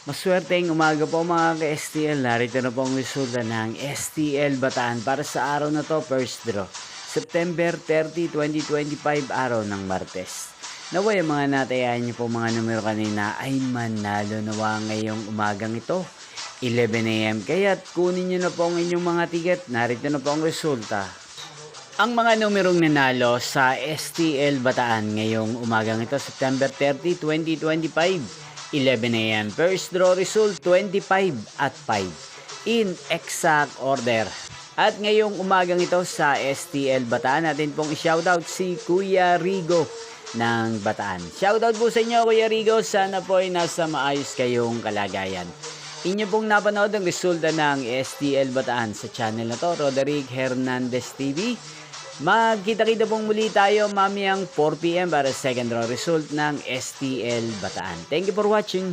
Maswerteng umaga po mga ka-STL. Narito na po ang resulta ng STL Bataan para sa araw na to, first draw. September 30, 2025, araw ng Martes. Naway ang mga natayahan niyo po mga numero kanina ay manalo nawa ngayong umagang ito, 11 AM. Kaya't kunin niyo na po ang inyong mga ticket. Narito na po ang resulta. Ang mga numerong nanalo sa STL Bataan ngayong umagang ito, September 30, 2025. 11 AM. First draw result 25 at 5 in exact order. At ngayong umagang ito sa STL Bataan, natin pong i-shoutout si Kuya Rigo ng Bataan. Shoutout po sa inyo Kuya Rigo, sana po ay nasa maayos kayong kalagayan. Inyo pong napanood ang resulta ng STL Bataan sa channel na to, Roderick Hernandez TV. Magkita-kita pong muli tayo mamayang 4 PM para second draw result ng STL Bataan. Thank you for watching.